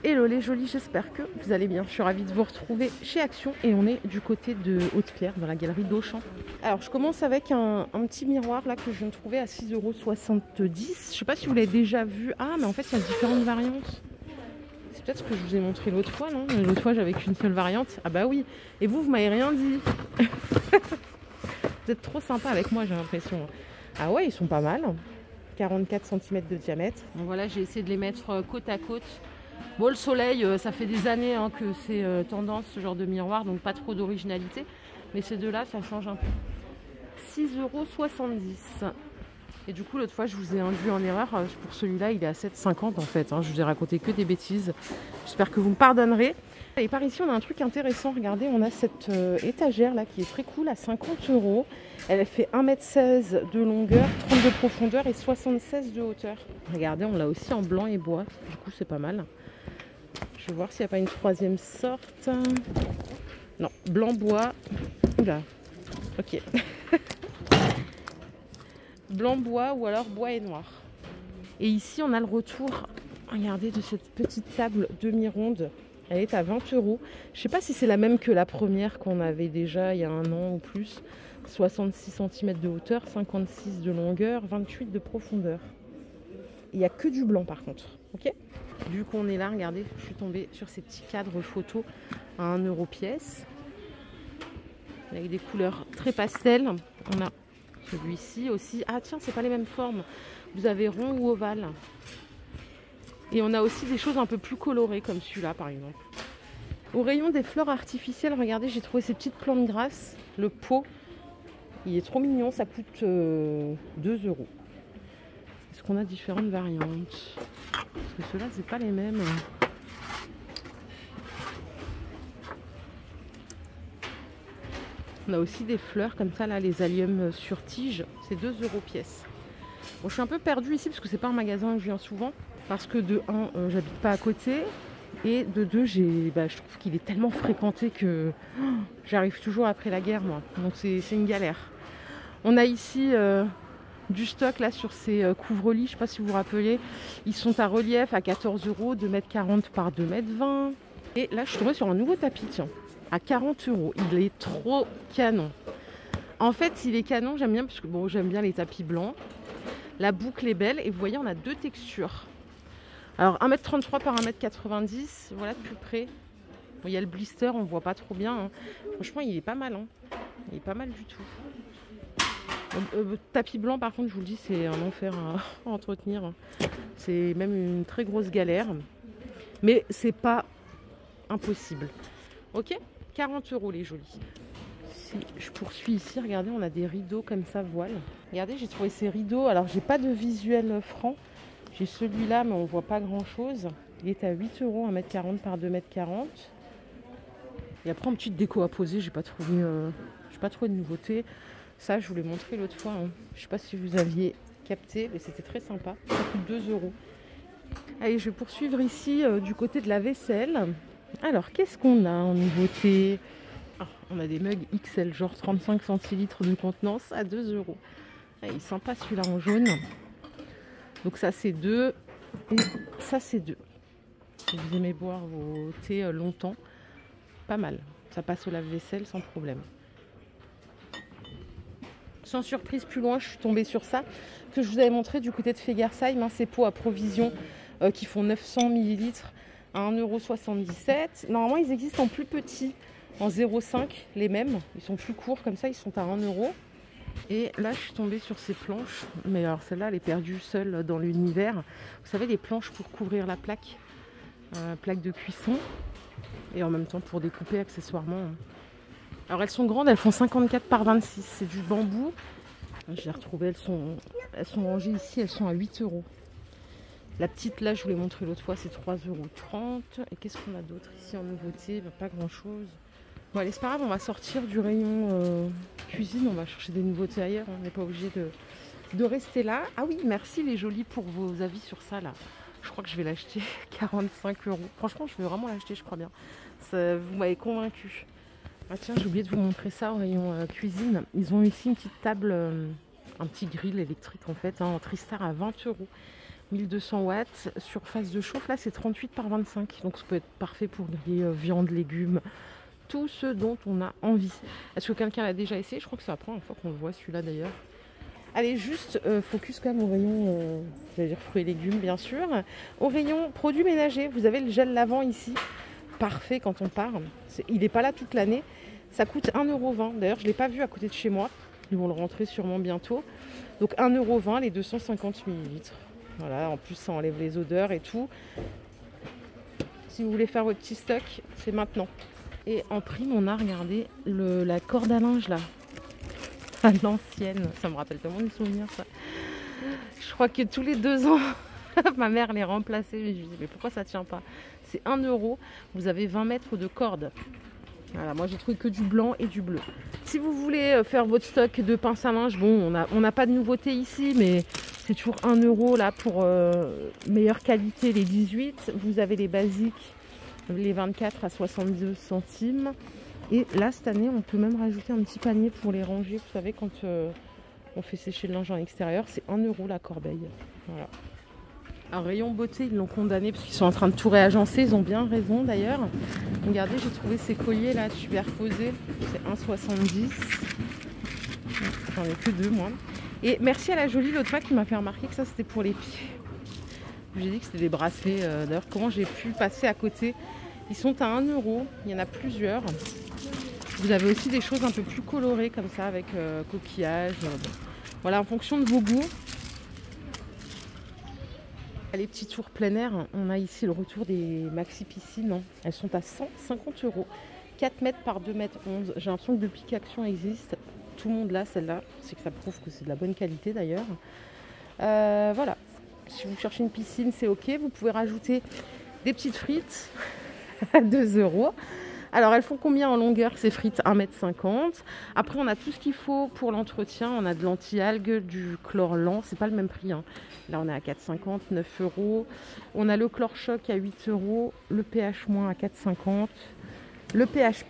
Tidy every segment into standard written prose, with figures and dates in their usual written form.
Hello les jolis, j'espère que vous allez bien. Je suis ravie de vous retrouver chez Action et on est du côté de Haute-Pierre dans la galerie d'Auchan. Alors je commence avec un petit miroir là que je viens de trouver à 6,70 €. Je sais pas si vous l'avez déjà vu. Ah mais en fait il y a différentes variantes. C'est peut-être ce que je vous ai montré l'autre fois, non? L'autre fois j'avais qu'une seule variante. Ah bah oui. Et vous m'avez rien dit. Vous êtes trop sympa avec moi, j'ai l'impression. Ah ouais, ils sont pas mal. 44 cm de diamètre. Donc voilà, j'ai essayé de les mettre côte à côte. Bon, le soleil, ça fait des années que c'est tendance ce genre de miroir, donc pas trop d'originalité. Mais ces deux-là, ça change un peu. 6,70 €. Et du coup, l'autre fois, je vous ai induit en erreur. Pour celui-là, il est à 7,50 € en fait. Je vous ai raconté que des bêtises. J'espère que vous me pardonnerez. Et par ici, on a un truc intéressant. Regardez, on a cette étagère là qui est très cool à 50 €. Elle fait 1,16 m de longueur, 30 de profondeur et 76 de hauteur. Regardez, on l'a aussi en blanc et bois. Du coup, c'est pas mal. Je vais voir s'il n'y a pas une troisième sorte. Non, blanc bois. Oula. Ok. Blanc bois ou alors bois et noir. Et ici, on a le retour, regardez, de cette petite table demi-ronde. Elle est à 20 €. Je ne sais pas si c'est la même que la première qu'on avait déjà il y a un an ou plus. 66 cm de hauteur, 56 de longueur, 28 de profondeur. Il n'y a que du blanc par contre. Ok. Vu qu'on est là, regardez, je suis tombée sur ces petits cadres photos à 1 € pièce. Avec des couleurs très pastel. On a celui-ci aussi. Ah tiens, c'est pas les mêmes formes. Vous avez rond ou ovale. Et on a aussi des choses un peu plus colorées comme celui-là par exemple. Au rayon des fleurs artificielles, regardez, j'ai trouvé ces petites plantes grasses. Le pot, il est trop mignon, ça coûte 2 €. Est-ce qu'on a différentes variantes? Parce que ceux-là, c'est pas les mêmes. On a aussi des fleurs comme ça, là, les alliums sur tige. C'est 2 € pièce. Bon, je suis un peu perdue ici parce que c'est pas un magasin où je viens souvent. Parce que de 1, j'habite pas à côté. Et de 2, je trouve qu'il est tellement fréquenté que j'arrive toujours après la guerre, moi. Donc c'est une galère. On a ici du stock là sur ces couvre-lits. Je sais pas si vous vous rappelez. Ils sont à relief à 14 €, 2,40 m par 2,20 m. Et là, je suis tombée sur un nouveau tapis, tiens, à 40 €. Il est trop canon. En fait, il est canon, j'aime bien parce que bon, j'aime bien les tapis blancs. La boucle est belle et vous voyez, on a deux textures. Alors 1,33 m par 1,90 m, voilà de plus près. Bon, il y a le blister, on voit pas trop bien. Franchement, il est pas mal. Il est pas mal du tout. Tapis blanc, par contre, je vous le dis, c'est un enfer à entretenir. C'est même une très grosse galère. Mais c'est pas impossible. Ok, 40 € les jolis. Si je poursuis ici, regardez, on a des rideaux comme ça, voile. Regardez, j'ai trouvé ces rideaux. Alors, j'ai pas de visuel franc. J'ai celui-là, mais on voit pas grand-chose. Il est à 8 € 1,40 m par 2,40 m. Et après, en petite déco à poser, j'ai pas trouvé de nouveauté. Ça, je vous l'ai montré l'autre fois. Je sais pas si vous aviez capté, mais c'était très sympa. Ça coûte 2 €. Allez, je vais poursuivre ici du côté de la vaisselle. Alors, qu'est-ce qu'on a en nouveauté? On a des mugs XL, genre 35 centilitres de contenance à 2 €. Ah, il est sympa celui-là en jaune. Donc ça c'est 2 et ça c'est 2. Si vous aimez boire vos thés longtemps, pas mal. Ça passe au lave-vaisselle sans problème. Sans surprise, plus loin, je suis tombée sur ça que je vous avais montré du côté de Fegersheim. Ces pots à provision qui font 900 ml à 1,77 €. Normalement, ils existent en plus petit, en 0,5 €, les mêmes. Ils sont plus courts comme ça, ils sont à 1 €. Et là, je suis tombée sur ces planches. Mais alors, celle-là, elle est perdue seule dans l'univers. Vous savez, les planches pour couvrir la plaque. Plaque de cuisson. Et en même temps, pour découper accessoirement. Alors, elles sont grandes. Elles font 54 par 26. C'est du bambou. Je les ai retrouvées. Elles sont rangées ici. Elles sont à 8 €. La petite, là, je vous l'ai montré l'autre fois. C'est 3,30 €. Et qu'est-ce qu'on a d'autre ici en nouveauté? Pas grand-chose. Bon, allez, c'est pas grave, on va sortir du rayon cuisine, on va chercher des nouveautés ailleurs, on n'est pas obligé de rester là. Ah oui, merci les jolis pour vos avis sur ça là. Je crois que je vais l'acheter 45 €. Franchement, je vais vraiment l'acheter, je crois bien. Ça, vous m'avez convaincu. Ah tiens, j'ai oublié de vous montrer ça au rayon cuisine. Ils ont ici une petite table, un petit grill électrique en fait, en Tristar à 20 €. 1200 watts. Surface de chauffe, là c'est 38 par 25. Donc ça peut être parfait pour griller viande, légumes, tout ce dont on a envie. Est-ce que quelqu'un l'a déjà essayé? Je crois que c'est la première fois qu'on le voit celui-là d'ailleurs. Allez, juste focus quand même au rayon, j'allais dire fruits et légumes bien sûr. Au rayon produits ménagers, vous avez le gel lavant ici. Parfait quand on part. Il n'est pas là toute l'année. Ça coûte 1,20 €. D'ailleurs, je ne l'ai pas vu à côté de chez moi. Ils vont le rentrer sûrement bientôt. Donc 1,20 € les 250 millilitres. Voilà, en plus ça enlève les odeurs et tout. Si vous voulez faire votre petit stock, c'est maintenant. Et en prime, on a regardé la corde à linge là. À l'ancienne. Ça me rappelle tellement des souvenirs ça. Je crois que tous les 2 ans, ma mère les remplaçait. Mais je me dis, mais pourquoi ça ne tient pas? C'est 1 €. Vous avez 20 mètres de corde. Voilà, moi j'ai trouvé que du blanc et du bleu. Si vous voulez faire votre stock de pince à linge, bon, on n'a pas de nouveauté ici, mais c'est toujours 1 € là pour meilleure qualité, les 18. Vous avez les basiques, les 24 à 62 centimes. Et là, cette année, on peut même rajouter un petit panier pour les ranger. Vous savez, quand on fait sécher le linge en extérieur, c'est 1 € la corbeille. Voilà. Un rayon beauté, ils l'ont condamné parce qu'ils sont en train de tout réagencer. Ils ont bien raison d'ailleurs. Regardez, j'ai trouvé ces colliers là superposés. C'est 1,70 €. J'en ai que 2 moi. Et merci à la jolie l'autre fois qui m'a fait remarquer que ça c'était pour les pieds. J'ai dit que c'était des bracelets. D'ailleurs, comment j'ai pu passer à côté? Ils sont à 1 €. Il y en a plusieurs. Vous avez aussi des choses un peu plus colorées comme ça avec coquillages. Bon. Voilà, en fonction de vos goûts. Les petits tours plein air, on a ici le retour des maxi piscines. Elles sont à 150 €. 4 mètres par 2 mètres 11. J'ai l'impression que depuis qu'Action existe, tout le monde l'a celle-là. C'est que ça prouve que c'est de la bonne qualité d'ailleurs. Voilà. Si vous cherchez une piscine, c'est ok. Vous pouvez rajouter des petites frites à 2 €. Alors elles font combien en longueur ces frites? 1,50 m. Après on a tout ce qu'il faut pour l'entretien. On a de l'anti-algues, du chlore lent. C'est pas le même prix. Là on est à 4,50 €, 9 €. On a le chlore choc à 8 €. Le pH- à 4,50 €. Le pH+.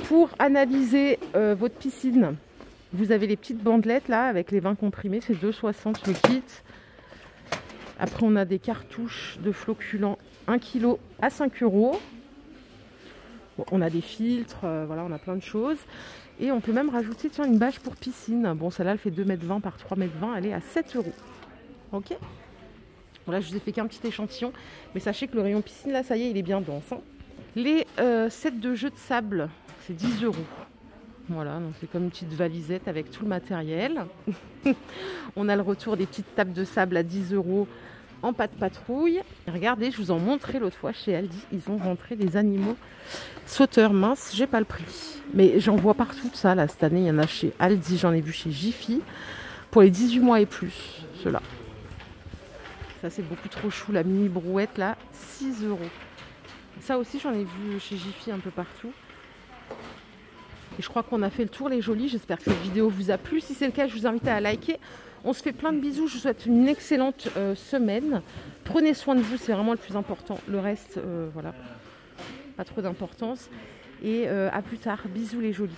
Pour analyser votre piscine, vous avez les petites bandelettes là avec les vins comprimés. C'est 2,60 € le kit. Après on a des cartouches de floculants 1 kg à 5 €. Bon, on a des filtres, voilà, on a plein de choses. Et on peut même rajouter tiens, une bâche pour piscine. Bon, celle-là, elle fait 2,20 m par 3,20 m. Elle est à 7 €. Ok. Voilà, je vous ai fait qu'un petit échantillon. Mais sachez que le rayon piscine, là, ça y est, il est bien dense. Les sets de jeux de sable, c'est 10 €. Voilà, donc c'est comme une petite valisette avec tout le matériel. On a le retour des petites tables de sable à 10 € en pâte patrouille. Et regardez, je vous en montrais l'autre fois chez Aldi, ils ont rentré des animaux sauteurs minces. J'ai pas le prix, mais j'en vois partout de ça là cette année. Il y en a chez Aldi, j'en ai vu chez Jiffy pour les 18 mois et plus. Ceux-là, ça c'est beaucoup trop chou. La mini brouette là, 6 €. Ça aussi j'en ai vu chez Jiffy un peu partout. Et je crois qu'on a fait le tour les jolis. J'espère que cette vidéo vous a plu. Si c'est le cas, je vous invite à liker. On se fait plein de bisous. Je vous souhaite une excellente semaine. Prenez soin de vous, c'est vraiment le plus important. Le reste, voilà, pas trop d'importance. Et à plus tard. Bisous les jolis.